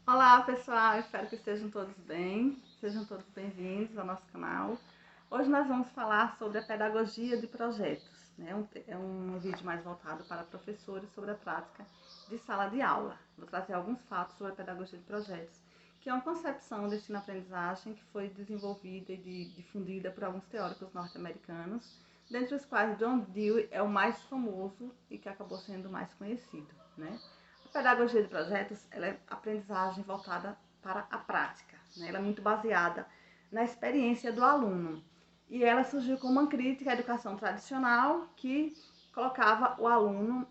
Olá pessoal, espero que estejam todos bem, sejam todos bem-vindos ao nosso canal. Hoje nós vamos falar sobre a pedagogia de projetos, né? É um vídeo mais voltado para professores sobre a prática de sala de aula. Vou trazer alguns fatos sobre a pedagogia de projetos, que é uma concepção de ensino-aprendizagem que foi desenvolvida e difundida por alguns teóricos norte-americanos, dentre os quais John Dewey é o mais famoso e que acabou sendo mais conhecido, né? A pedagogia de projetos ela é aprendizagem voltada para a prática, né? Ela é muito baseada na experiência do aluno. E ela surgiu como uma crítica à educação tradicional que colocava o aluno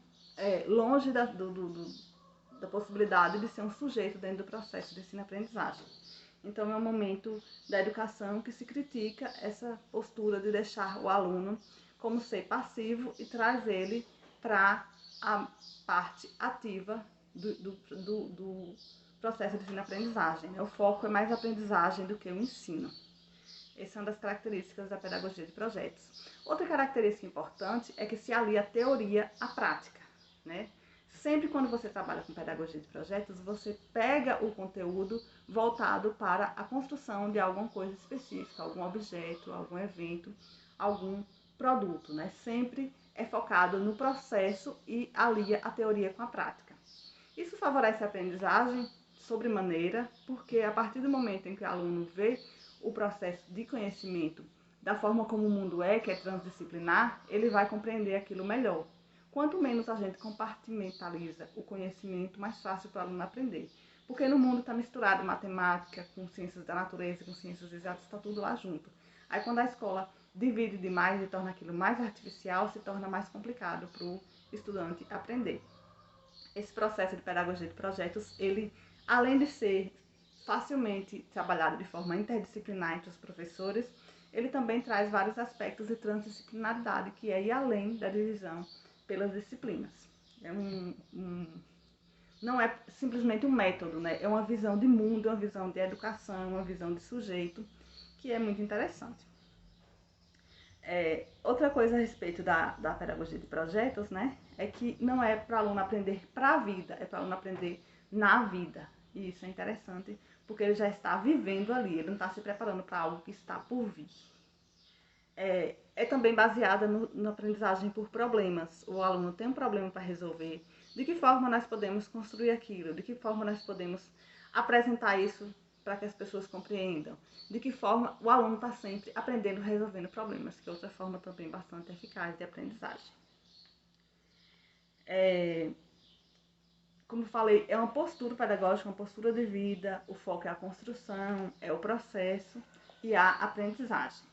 longe da possibilidade de ser um sujeito dentro do processo de ensino-aprendizagem. Então, é um momento da educação que se critica essa postura de deixar o aluno como ser passivo e traz ele para a parte ativa do processo de ensino-aprendizagem. O foco é mais a aprendizagem do que o ensino. Essa é uma das características da pedagogia de projetos. Outra característica importante é que se alia a teoria à prática, né? Sempre quando você trabalha com pedagogia de projetos, você pega o conteúdo voltado para a construção de alguma coisa específica, algum objeto, algum evento, algum produto, né? Sempre é focado no processo e alia a teoria com a prática. Isso favorece a aprendizagem sobremaneira, porque a partir do momento em que o aluno vê o processo de conhecimento da forma como o mundo é, que é transdisciplinar, ele vai compreender aquilo melhor. Quanto menos a gente compartimentaliza o conhecimento, mais fácil para o aluno aprender. Porque no mundo está misturado matemática com ciências da natureza, com ciências exatas, está tudo lá junto. Aí quando a escola divide demais e torna aquilo mais artificial, se torna mais complicado para o estudante aprender. Esse processo de pedagogia de projetos, ele, além de ser facilmente trabalhado de forma interdisciplinar entre os professores, ele também traz vários aspectos de transdisciplinaridade, que é ir além da divisão pelas disciplinas. Não é simplesmente um método, né? É uma visão de mundo, uma visão de educação, uma visão de sujeito, que é muito interessante. Outra coisa a respeito da pedagogia de projetos, né, é que não é para o aluno aprender para a vida, é para o aluno aprender na vida. E isso é interessante, porque ele já está vivendo ali, ele não está se preparando para algo que está por vir. É também baseada na aprendizagem por problemas. O aluno tem um problema para resolver. De que forma nós podemos construir aquilo? De que forma nós podemos apresentar isso para que as pessoas compreendam? De que forma o aluno está sempre aprendendo, resolvendo problemas, que é outra forma também bastante eficaz de aprendizagem. Como falei, é uma postura pedagógica, uma postura de vida, o foco é a construção, é o processo e a aprendizagem.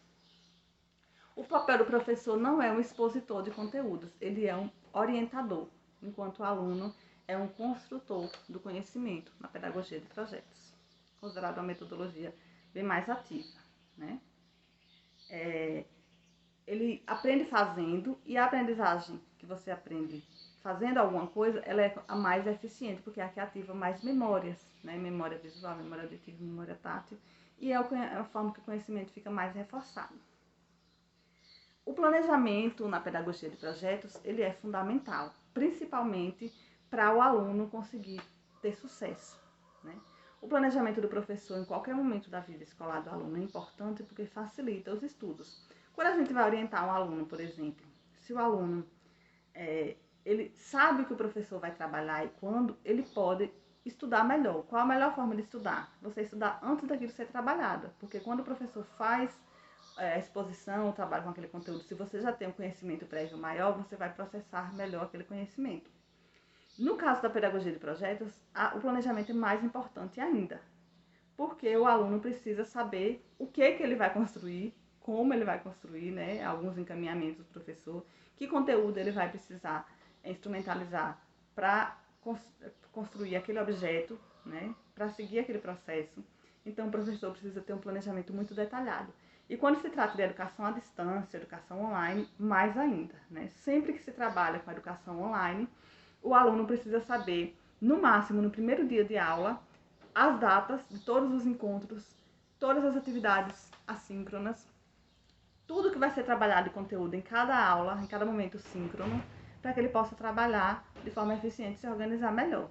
O papel do professor não é um expositor de conteúdos, ele é um orientador, enquanto o aluno é um construtor do conhecimento na pedagogia de projetos, considerado uma metodologia bem mais ativa, né? Ele aprende fazendo e a aprendizagem que você aprende fazendo alguma coisa, ela é a mais eficiente, porque é a que ativa mais memórias, né? Memória visual, memória auditiva, memória tátil, e é a forma que o conhecimento fica mais reforçado. O planejamento na pedagogia de projetos, ele é fundamental, principalmente para o aluno conseguir ter sucesso, né? O planejamento do professor em qualquer momento da vida escolar do aluno é importante porque facilita os estudos. Quando a gente vai orientar um aluno, por exemplo, se o aluno ele sabe que o professor vai trabalhar e quando ele pode estudar melhor. Qual a melhor forma de estudar? Você estudar antes daquilo ser trabalhado, porque quando o professor faz a exposição, o trabalho com aquele conteúdo, se você já tem um conhecimento prévio maior, você vai processar melhor aquele conhecimento. No caso da pedagogia de projetos, o planejamento é mais importante ainda, porque o aluno precisa saber o que ele vai construir, como ele vai construir, né? Alguns encaminhamentos do professor, que conteúdo ele vai precisar instrumentalizar para construir aquele objeto, né? Para seguir aquele processo. Então, o professor precisa ter um planejamento muito detalhado. E quando se trata de educação à distância, educação online, mais ainda, né? Sempre que se trabalha com a educação online, o aluno precisa saber, no máximo, no primeiro dia de aula, as datas de todos os encontros, todas as atividades assíncronas, tudo que vai ser trabalhado de conteúdo em cada aula, em cada momento síncrono, para que ele possa trabalhar de forma eficiente e se organizar melhor.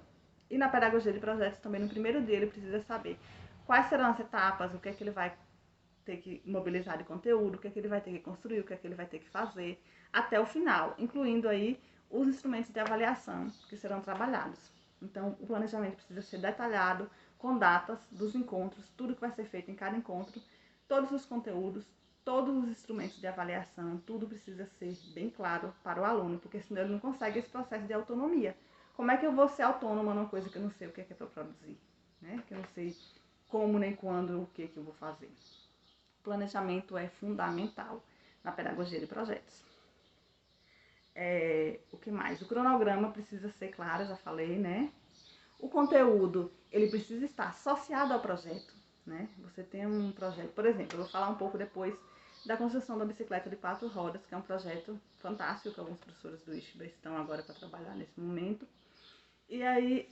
E na pedagogia de projetos também, no primeiro dia, ele precisa saber quais serão as etapas, o que é que ele vai ter que mobilizar de conteúdo, o que é que ele vai ter que construir, o que é que ele vai ter que fazer, até o final, incluindo aí os instrumentos de avaliação que serão trabalhados. Então, o planejamento precisa ser detalhado, com datas dos encontros, tudo que vai ser feito em cada encontro, todos os conteúdos, todos os instrumentos de avaliação, tudo precisa ser bem claro para o aluno, porque senão ele não consegue esse processo de autonomia. Como é que eu vou ser autônoma numa coisa que eu não sei o que é para produzir, né? Que eu não sei como nem quando, o que eu vou fazer. O planejamento é fundamental na pedagogia de projetos. O que mais? O cronograma precisa ser claro, já falei, né? O conteúdo, ele precisa estar associado ao projeto, né? Você tem um projeto, por exemplo, eu vou falar um pouco depois da construção da bicicleta de 4 rodas, que é um projeto fantástico, que alguns professores do ISHBA estão agora para trabalhar nesse momento. E aí,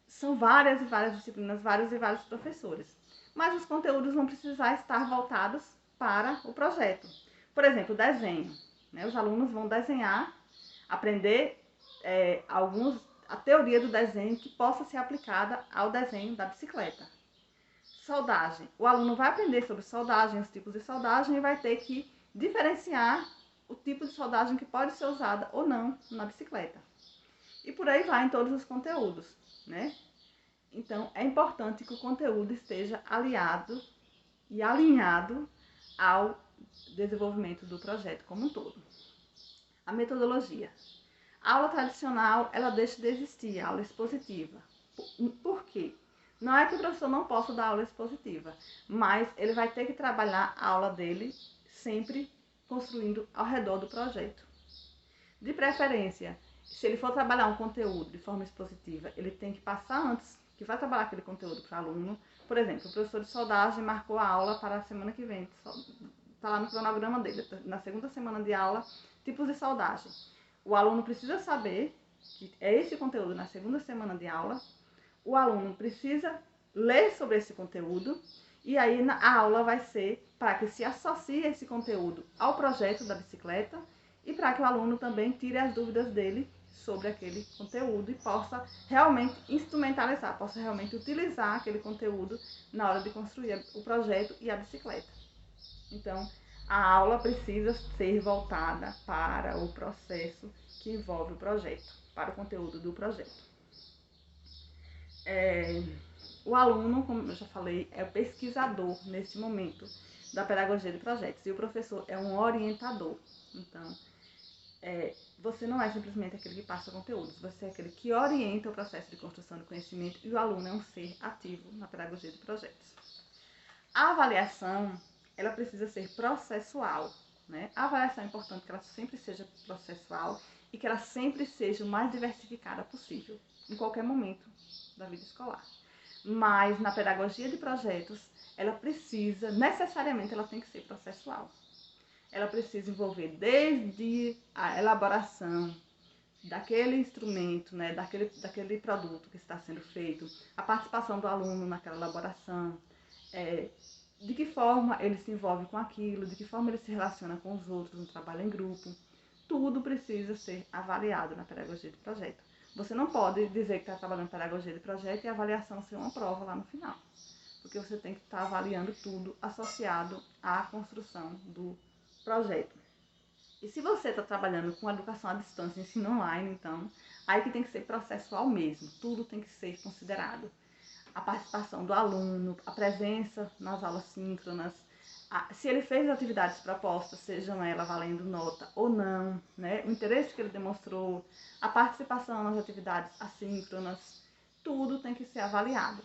são várias e várias disciplinas, vários e vários professores. Mas os conteúdos vão precisar estar voltados para o projeto. Por exemplo, desenho, né? Os alunos vão desenhar, aprender a teoria do desenho que possa ser aplicada ao desenho da bicicleta. Soldagem. O aluno vai aprender sobre soldagem, os tipos de soldagem, e vai ter que diferenciar o tipo de soldagem que pode ser usada ou não na bicicleta. E por aí vai em todos os conteúdos, né? Então, é importante que o conteúdo esteja aliado e alinhado ao desenvolvimento do projeto como um todo. A metodologia. A aula tradicional, ela deixa de existir, a aula expositiva. Por quê? Não é que o professor não possa dar aula expositiva, mas ele vai ter que trabalhar a aula dele sempre construindo ao redor do projeto. De preferência, se ele for trabalhar um conteúdo de forma expositiva, ele tem que passar antes, que vai trabalhar aquele conteúdo para o aluno. Por exemplo, o professor de soldagem marcou a aula para a semana que vem, está lá no cronograma dele, na segunda semana de aula, tipos de soldagem. O aluno precisa saber que é esse conteúdo na segunda semana de aula, o aluno precisa ler sobre esse conteúdo, e aí a aula vai ser para que se associe esse conteúdo ao projeto da bicicleta e para que o aluno também tire as dúvidas dele sobre aquele conteúdo e possa realmente instrumentalizar, possa realmente utilizar aquele conteúdo na hora de construir o projeto e a bicicleta. Então, a aula precisa ser voltada para o processo que envolve o projeto, para o conteúdo do projeto. O aluno, como eu já falei, é o pesquisador nesse momento da pedagogia de projetos e o professor é um orientador. Então, você não é simplesmente aquele que passa conteúdos, você é aquele que orienta o processo de construção de conhecimento e o aluno é um ser ativo na pedagogia de projetos. A avaliação, ela precisa ser processual, né? A avaliação é importante que ela sempre seja processual e que ela sempre seja o mais diversificada possível, em qualquer momento da vida escolar. Mas na pedagogia de projetos, ela precisa, necessariamente, ela tem que ser processual. Ela precisa envolver desde a elaboração daquele instrumento, né, daquele produto que está sendo feito, a participação do aluno naquela elaboração, de que forma ele se envolve com aquilo, de que forma ele se relaciona com os outros no trabalho em grupo. Tudo precisa ser avaliado na pedagogia de projeto. Você não pode dizer que está trabalhando pedagogia de projeto e a avaliação ser uma prova lá no final, porque você tem que estar avaliando tudo associado à construção do projeto. E se você está trabalhando com educação à distância, ensino online, então, aí que tem que ser processual mesmo, tudo tem que ser considerado. A participação do aluno, a presença nas aulas síncronas, se ele fez atividades propostas, sejam elas valendo nota ou não, né? O interesse que ele demonstrou, a participação nas atividades assíncronas, tudo tem que ser avaliado.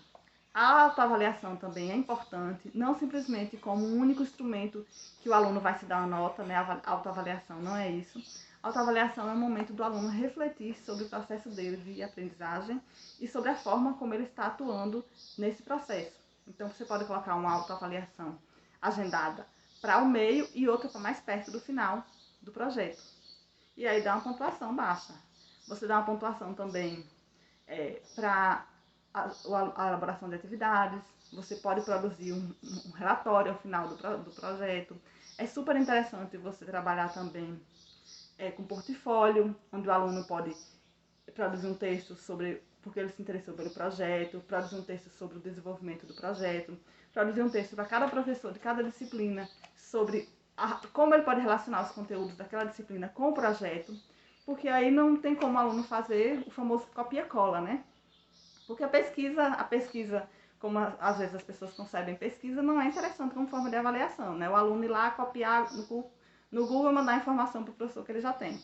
A autoavaliação também é importante, não simplesmente como um único instrumento que o aluno vai se dar uma nota, né? A autoavaliação não é isso. A autoavaliação é o momento do aluno refletir sobre o processo dele de aprendizagem e sobre a forma como ele está atuando nesse processo. Então, você pode colocar uma autoavaliação agendada para o meio e outra para mais perto do final do projeto. E aí dá uma pontuação baixa. Você dá uma pontuação também para a elaboração de atividades, você pode produzir um relatório ao final do projeto. É super interessante você trabalhar também com portfólio, onde o aluno pode produzir um texto sobre porque ele se interessou pelo projeto, produzir um texto sobre o desenvolvimento do projeto, produzir um texto para cada professor de cada disciplina sobre como ele pode relacionar os conteúdos daquela disciplina com o projeto, porque aí não tem como o aluno fazer o famoso copia-cola, né? Porque a pesquisa, como às vezes as pessoas concebem pesquisa, não é interessante como forma de avaliação, né? O aluno ir lá copiar no Google e mandar a informação para o professor que ele já tem.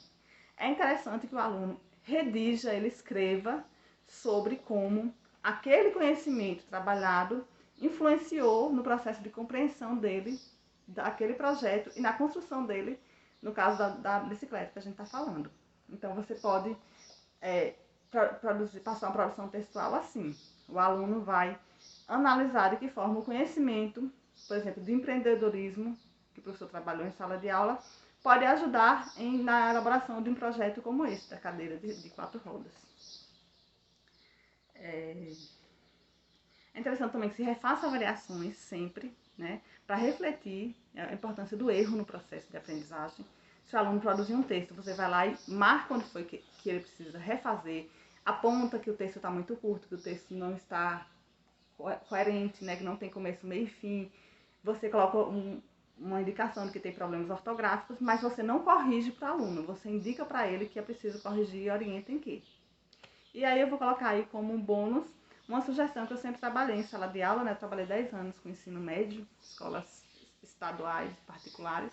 É interessante que o aluno redija, ele escreva sobre como aquele conhecimento trabalhado influenciou no processo de compreensão dele, daquele projeto e na construção dele, no caso da bicicleta que a gente está falando. Então você pode passar uma produção textual assim. O aluno vai analisar de que forma o conhecimento, por exemplo, de empreendedorismo, que o professor trabalhou em sala de aula, pode ajudar na elaboração de um projeto como esse, da cadeira de 4 rodas. É interessante também que se refaça avaliações sempre, né, para refletir a importância do erro no processo de aprendizagem. Se o aluno produzir um texto, você vai lá e marca onde foi que ele precisa refazer, aponta que o texto está muito curto, que o texto não está coerente, né, que não tem começo, meio e fim. Você coloca uma indicação de que tem problemas ortográficos, mas você não corrige para o aluno, você indica para ele que é preciso corrigir e orienta em que. E aí eu vou colocar aí como um bônus uma sugestão que eu sempre trabalhei em sala de aula, né? Eu trabalhei 10 anos com ensino médio, escolas estaduais, particulares.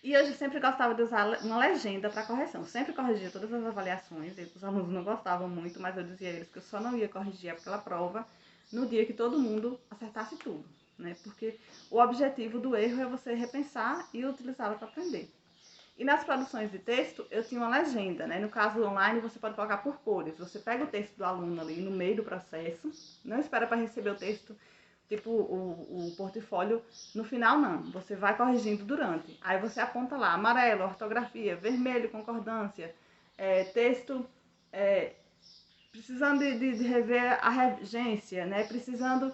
E eu sempre gostava de usar uma legenda para correção. Sempre corrigia todas as avaliações. Os alunos não gostavam muito, mas eu dizia a eles que eu só não ia corrigir aquela prova no dia que todo mundo acertasse tudo, né? Porque o objetivo do erro é você repensar e utilizá-la para aprender. E nas produções de texto, eu tinha uma legenda, né? No caso online, você pode colocar por cores. Você pega o texto do aluno ali no meio do processo, não espera para receber o texto, tipo o portfólio, no final não. Você vai corrigindo durante. Aí você aponta lá, amarelo, ortografia, vermelho, concordância, texto precisando de rever a regência, né? Precisando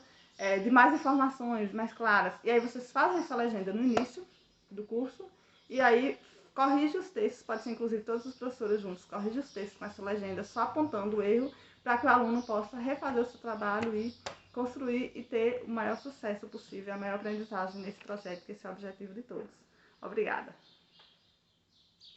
de mais informações mais claras. E aí vocês fazem essa legenda no início do curso, e aí corrige os textos, pode ser inclusive todos os professores juntos, corrige os textos com essa legenda, só apontando o erro, para que o aluno possa refazer o seu trabalho e construir e ter o maior sucesso possível, a maior aprendizagem nesse projeto, que esse é o objetivo de todos. Obrigada!